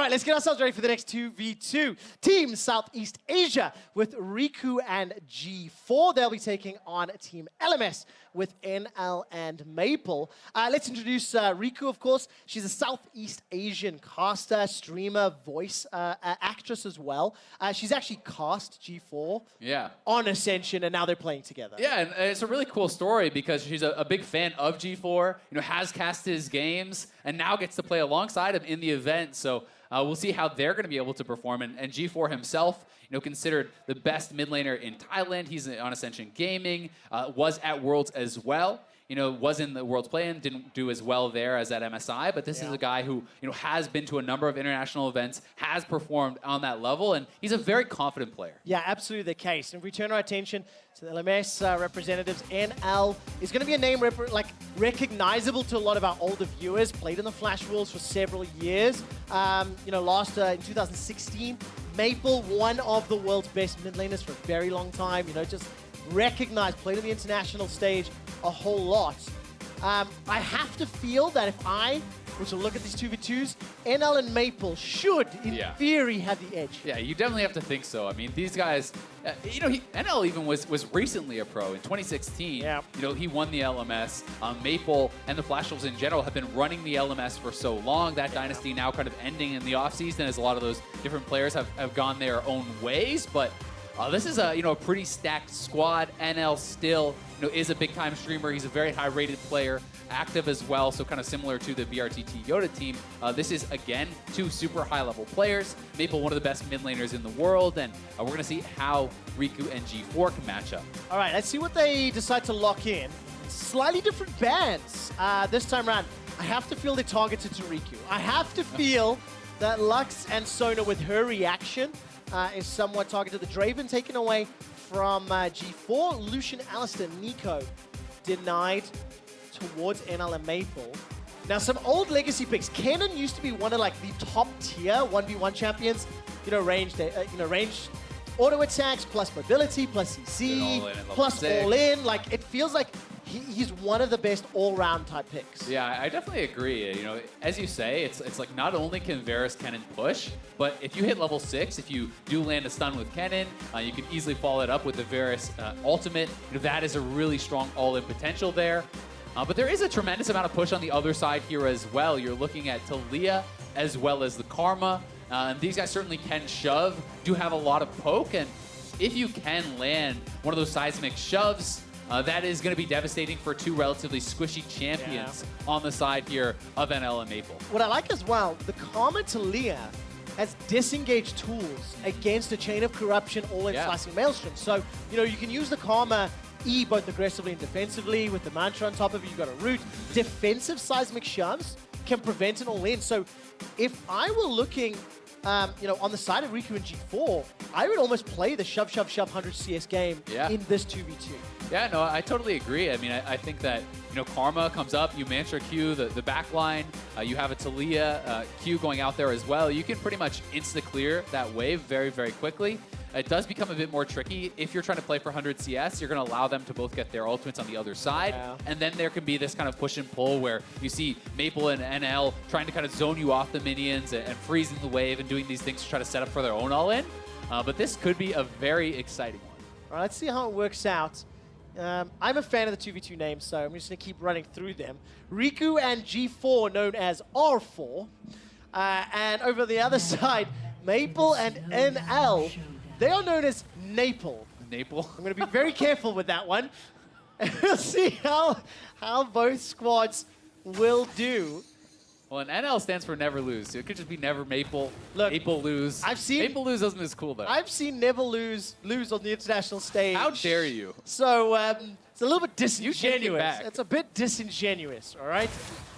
right, let's get ourselves ready for the next 2v2. Team Southeast Asia with Riku and G4. They'll be taking on Team LMS with NL and Maple. Let's introduce Riku, of course. She's a Southeast Asian caster, streamer, voice actress as well. She's actually cast G4 on Ascension, and now they're playing together. Yeah, and it's a really cool story because she's a big fan of G4, has casted his games, and now gets to play alongside him in the event. So we'll see how they're going to be able to perform. And G4 himself, considered the best mid laner in Thailand. He's on Ascension Gaming, was at Worlds as well. Was in the Worlds play-in, didn't do as well there as at MSI, but this is a guy who, has been to a number of international events, has performed on that level, and he's a very confident player. Yeah, absolutely the case. And if we turn our attention to the LMS representatives, NL is going to be a name recognizable to a lot of our older viewers, played in the Flash Worlds for several years. Last in 2016, Maple, one of the world's best mid laners for a very long time, just recognized, played on the international stage a whole lot. I have to feel that if I were to look at these 2v2s, NL and Maple should, in theory, have the edge. Yeah, you definitely have to think so. I mean, these guys, NL even was recently a pro in 2016. Yeah. He won the LMS. Maple and the Flash Wolves in general have been running the LMS for so long. That dynasty now kind of ending in the offseason as a lot of those different players have gone their own ways. But this is a pretty stacked squad. NL still is a big-time streamer. He's a very high-rated player, active as well, so kind of similar to the BRTT Yoda team. This is, again, two super high-level players. Maple, one of the best mid laners in the world, and we're going to see how Riku and G4 can match up. All right, let's see what they decide to lock in. Slightly different bans this time around. I have to feel they're targeted to Riku. I have to feel that Lux and Sona, with her reaction, is somewhat targeted. The Draven taken away from G4. Lucian, Alistair, Nico denied towards NL and Maple. Now, some old legacy picks. Kennen used to be one of the top tier 1v1 champions. Ranged auto attacks plus mobility plus CC plus all in. It feels like he's one of the best all-round type picks. Yeah, I definitely agree. As you say, it's like not only can Varus Kennen push, but if you hit level 6, if you do land a stun with Kennen, you can easily follow it up with the Varus ultimate. That is a really strong all-in potential there. But there is a tremendous amount of push on the other side here as well. You're looking at Talia as well as the Karma. And these guys certainly can shove, do have a lot of poke, and if you can land one of those seismic shoves, that is going to be devastating for two relatively squishy champions on the side here of NL and Maple. What I like as well, the Karma Talia has disengaged tools against a Chain of Corruption all-in slicing Maelstrom. So, you can use the Karma E both aggressively and defensively with the Mantra on top of it. You've got a root. Defensive seismic shoves can prevent an all-in. So if I were looking on the side of Riku and G4, I would almost play the shove, 100 CS game in this 2v2. Yeah, no, I totally agree. I mean, I think that, Karma comes up, you Mantra Q the back line, you have a Talia Q going out there as well. You can pretty much insta-clear that wave very, very quickly. It does become a bit more tricky. If you're trying to play for 100 CS, you're going to allow them to both get their ultimates on the other side. And then there can be this kind of push and pull where you see Maple and NL trying to kind of zone you off the minions and freezing the wave and doing these things to try to set up for their own all-in. But this could be a very exciting one. All right, let's see how it works out. I'm a fan of the 2v2 names, so I'm just going to keep running through them. Riku and G4, known as R4. And over the other side, Maple and NL. They are known as Naple. Naple? I'm going to be very careful with that one. We'll see how both squads will do. Well, and NL stands for never lose. So it could just be never Maple, Look, Maple lose. Maple lose isn't as cool, though. I've seen never lose on the international stage. How dare you? So it's a little bit disingenuous. It it's a bit disingenuous, all right?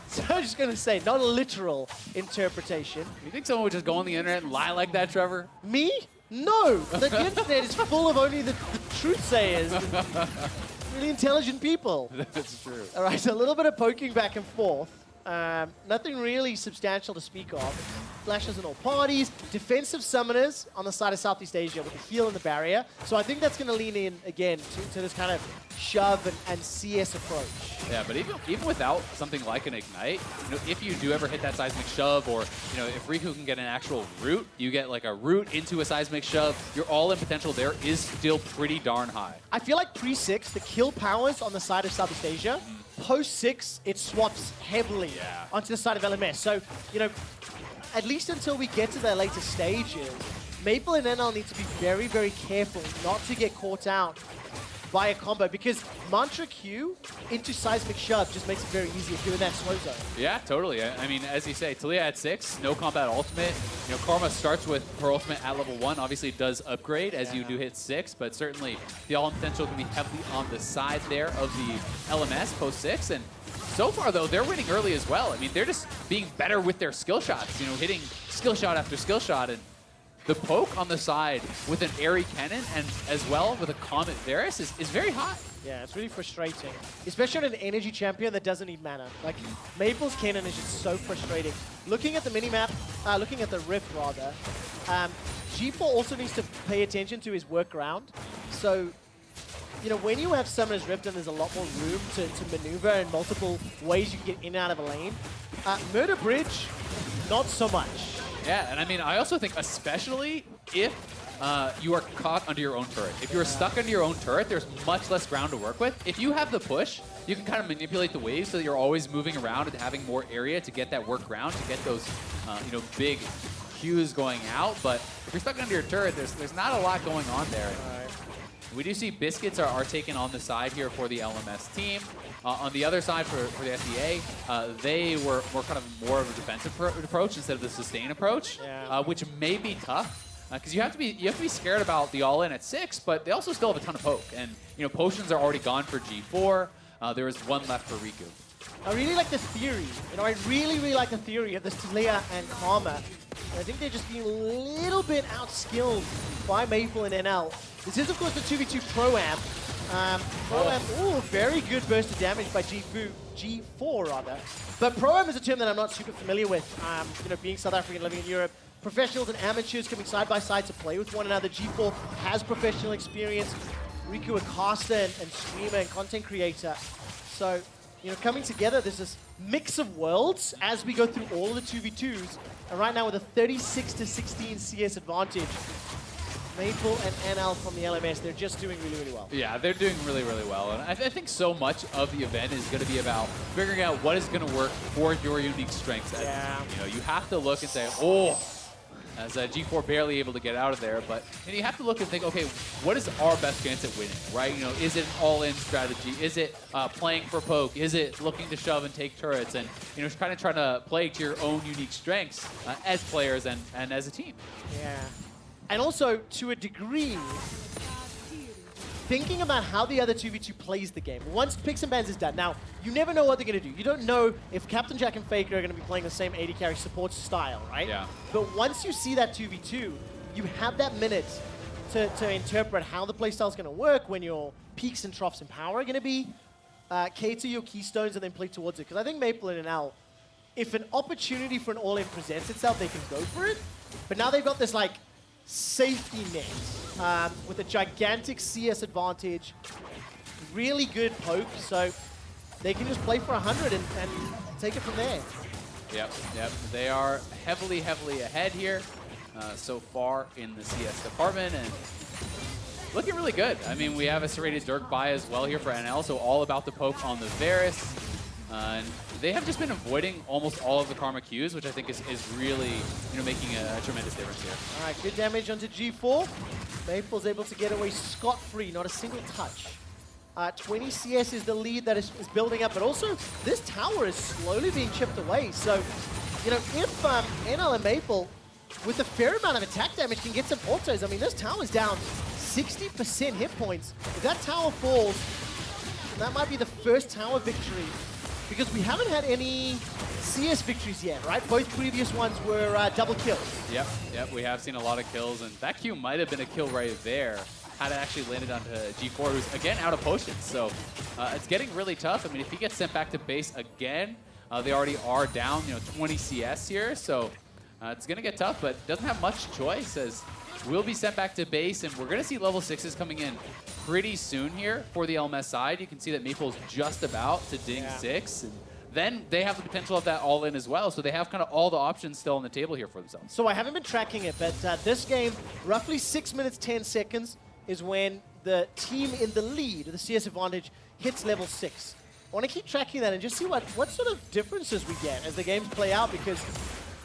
So I'm just going to say, not a literal interpretation. You think someone would just go on the internet and lie like that, Trevor? Me? No. The internet is full of only the truth sayers. Really intelligent people. That's true. All right, so a little bit of poking back and forth. Nothing really substantial to speak of. Flashes in all parties, defensive summoners on the side of Southeast Asia with the heal and the barrier. So I think that's going to lean in again to this kind of shove and CS approach. Yeah, but even without something like an Ignite, if you do ever hit that seismic shove, or if Riku can get an actual root, you get like a root into a seismic shove, your all-in potential there is still pretty darn high. I feel like pre-6, the kill powers on the side of Southeast Asia, post-6, it swaps heavily onto the side of LMS. So, at least until we get to their later stages, Maple and NL need to be very, very careful not to get caught out by a combo, because Mantra Q into Seismic Shove just makes it very easy if you're in that slow zone. Yeah, totally. I mean, as you say, Talia at 6, no combat ultimate. Karma starts with her ultimate at level 1. Obviously, it does upgrade as you do hit 6, but certainly the all-in potential can be heavily on the side there of the LMS post 6. And so far, though, they're winning early as well. I mean, they're just being better with their skill shots, hitting skill shot after skill shot. And the poke on the side with an Airy Cannon and as well with a Comet Varus is very hot. Yeah, it's really frustrating, especially on an energy champion that doesn't need mana. Like, Maple's Cannon is just so frustrating. Looking at the minimap, looking at the Rift rather, G4 also needs to pay attention to his workaround. So, when you have Summoner's Rift and there's a lot more room to maneuver and multiple ways you can get in and out of a lane, Murder Bridge, not so much. Yeah, and I mean, I also think especially if you are caught under your own turret. If you're stuck under your own turret, there's much less ground to work with. If you have the push, you can kind of manipulate the waves so that you're always moving around and having more area to get that work ground, to get those big Qs going out. But if you're stuck under your turret, there's not a lot going on there. We do see Biscuits are taken on the side here for the LMS team. On the other side for the SEA, they were kind of more of a defensive approach instead of the sustain approach, which may be tough. Because you have to be scared about the all-in at 6, but they also still have a ton of poke. And potions are already gone for G4. There is one left for Riku. I really like the theory. I really like the theory of this Talia and Karma. I think they're just being a little bit outskilled by Maple and NL. This is, of course, the 2v2 Pro-Am. Pro-Am, very good burst of damage by G4 rather. But Pro-Am is a term that I'm not super familiar with. Being South African, living in Europe, professionals and amateurs coming side by side to play with one another. G4 has professional experience. Riku, a caster and streamer and content creator. So, coming together, there's this mix of worlds as we go through all of the 2v2s. And right now with a 36-16 CS advantage, Maple and NL from the LMS, they're just doing really, really well. Yeah, they're doing really, really well. And I think so much of the event is going to be about figuring out what is going to work for your unique strengths. You have to look and say, as G4 barely able to get out of there, but you have to look and think, okay, what is our best chance at winning, right? Is it an all-in strategy? Is it playing for poke? Is it looking to shove and take turrets? And kind of trying to play to your own unique strengths as players and as a team. Yeah. And also, to a degree, thinking about how the other 2v2 plays the game. Once Picks and Bans is done, now, you never know what they're going to do. You don't know if Captain Jack and FLICKR are going to be playing the same AD carry support style, right? Yeah. But once you see that 2v2, you have that minute to interpret how the playstyle is going to work, when your peaks and troughs in power are going to be, cater your keystones and then play towards it. Because I think Maple and NL, if an opportunity for an all-in presents itself, they can go for it. But now they've got this, safety net with a gigantic CS advantage, really good poke, so they can just play for 100 and take it from there. Yep. They are heavily ahead here so far in the CS department, and looking really good. I mean, we have a serrated Dirk buy as well here for NL, so all about the poke on the Varus. And they have just been avoiding almost all of the Karma Qs, which I think is really making a tremendous difference here. All right, good damage onto G4. Maple's able to get away scot-free, not a single touch. 20 CS is the lead that is building up, but also this tower is slowly being chipped away. So, if NL and Maple, with a fair amount of attack damage, can get some autos, I mean, this tower's down 60% hit points. If that tower falls, that might be the first tower victory, because we haven't had any CS victories yet, right? Both previous ones were double kills. Yep, we have seen a lot of kills, and that Q might have been a kill right there had it actually landed onto G4, who's again out of potions. So it's getting really tough. I mean, if he gets sent back to base again, They already are down, 20 CS here, so it's going to get tough, but doesn't have much choice as we'll be sent back to base, and we're going to see level 6s coming in pretty soon here for the LMS side. You can see that Maple's just about to ding 6, and then they have the potential of that all-in as well, so they have kind of all the options still on the table here for themselves. So I haven't been tracking it, but this game, roughly 6 minutes, 10 seconds is when the team in the lead, the CS advantage, hits level 6. I want to keep tracking that and just see what sort of differences we get as the games play out, because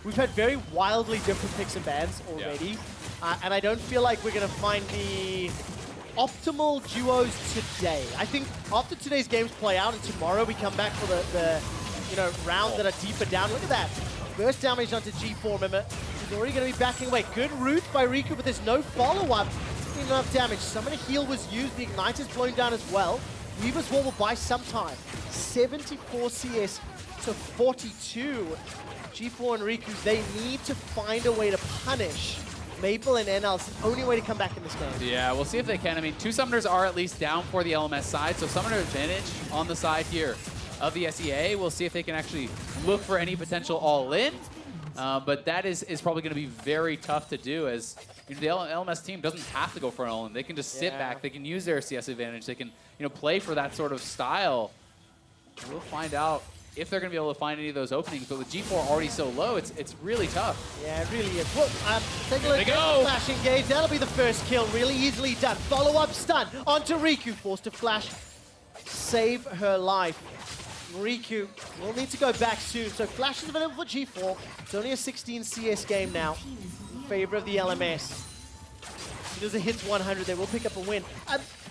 we've had very wildly different picks and bans already, and I don't feel like we're going to find the optimal duos today. I think after today's games play out and tomorrow we come back for the rounds that are deeper down. Look at that. Burst damage onto G4, remember? He's already going to be backing away. Good route by Riku, but there's no follow-up. Enough damage. Summoner heal was used. The Ignite is blown down as well. Weaver's Wall will buy some time. 74 CS to 42. G4 and Riku, they need to find a way to punish Maple and NL. It's the only way to come back in this game. Yeah, we'll see if they can. I mean, 2 summoners are at least down for the LMS side, so summoner advantage on the side here of the SEA. We'll see if they can actually look for any potential all-in, but that is probably going to be very tough to do, as the LMS team doesn't have to go for an all-in. They can just sit back. They can use their CS advantage. They can play for that sort of style. We'll find out if they're going to be able to find any of those openings, but with G4 already so low, it's really tough. Yeah, it really is. Well, take a look at the go. flash engage. That'll be the first kill, really easily done. Follow-up stun onto Riku, forced to flash, save her life. Riku will need to go back soon, so flash is available for G4. It's only a 16 CS game now in favor of the LMS. As soon as it hits 100, they will pick up a win.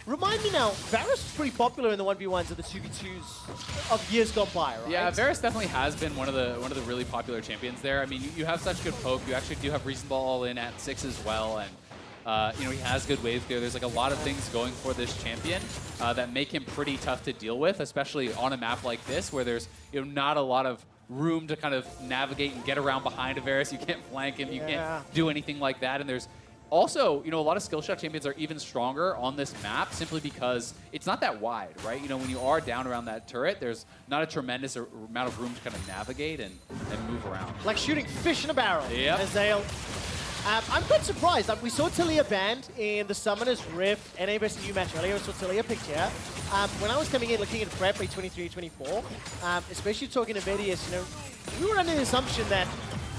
Remind me now, Varus was pretty popular in the 1v1s and the 2v2s of years gone by, right? Yeah, Varus definitely has been one of the really popular champions there. I mean, you have such good poke. You actually do have reasonable all-in at 6 as well, and he has good wave clear. There's like a lot of things going for this champion that make him pretty tough to deal with, especially on a map like this where there's not a lot of room to kind of navigate and get around behind a Varus. You can't flank him. You can't do anything like that, and there's also, a lot of skill shot champions are even stronger on this map simply because it's not that wide, right? When you are down around that turret, there's not a tremendous amount of room to kind of navigate and move around. Like shooting fish in a barrel. Yep. I'm quite surprised. We saw Talia banned in the Summoner's Rift NA vs new match earlier. We saw Talia picked here. When I was coming in looking at prep play 23-24, especially talking to Vedius, we were under the assumption that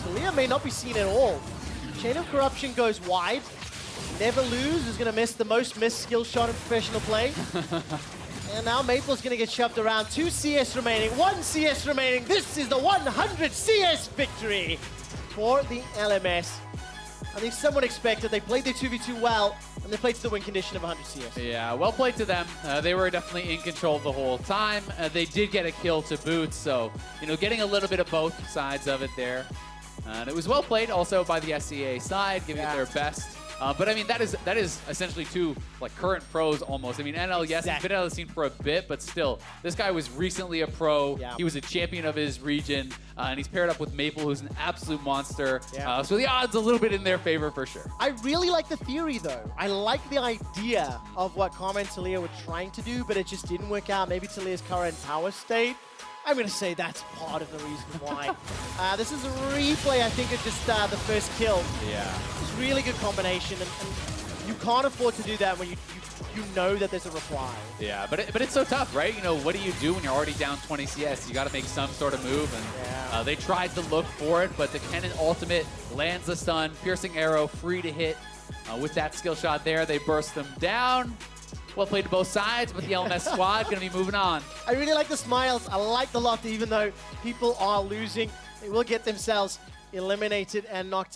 Talia may not be seen at all. Chain of Corruption goes wide. Never Lose is going to miss the most missed skill shot in professional play. And now Maple's going to get shoved around. 2 CS remaining, 1 CS remaining. This is the 100 CS victory for the LMS. I think someone expected. They played their 2v2 well, and they played to the win condition of 100 CS. Yeah, well played to them. They were definitely in control the whole time. They did get a kill to boot, so, getting a little bit of both sides of it there. And it was well played also by the SCA side, giving it their best. But I mean, that is essentially 2 current pros almost. I mean, NL, yes, he's been out of the scene for a bit, but still, this guy was recently a pro. Yeah. He was a champion of his region, and he's paired up with Maple, who's an absolute monster. Yeah. So the odds a little bit in their favor for sure. I really like the theory, though. I like the idea of what Karma and Talia were trying to do, but it just didn't work out. Maybe Talia's current power state. I'm going to say that's part of the reason why. This is a replay, I think, of just the first kill. Yeah. It's really good combination, and you can't afford to do that when you know that there's a reply. Yeah, but it's so tough, right? What do you do when you're already down 20 CS? You got to make some sort of move, and they tried to look for it, but the Kennen ultimate lands the stun, piercing arrow, free to hit. With that skill shot there, they burst them down. Well played to both sides, but the LMS squad going to be moving on. I really like the smiles. I like the laughter, even though people are losing. They will get themselves eliminated and knocked out.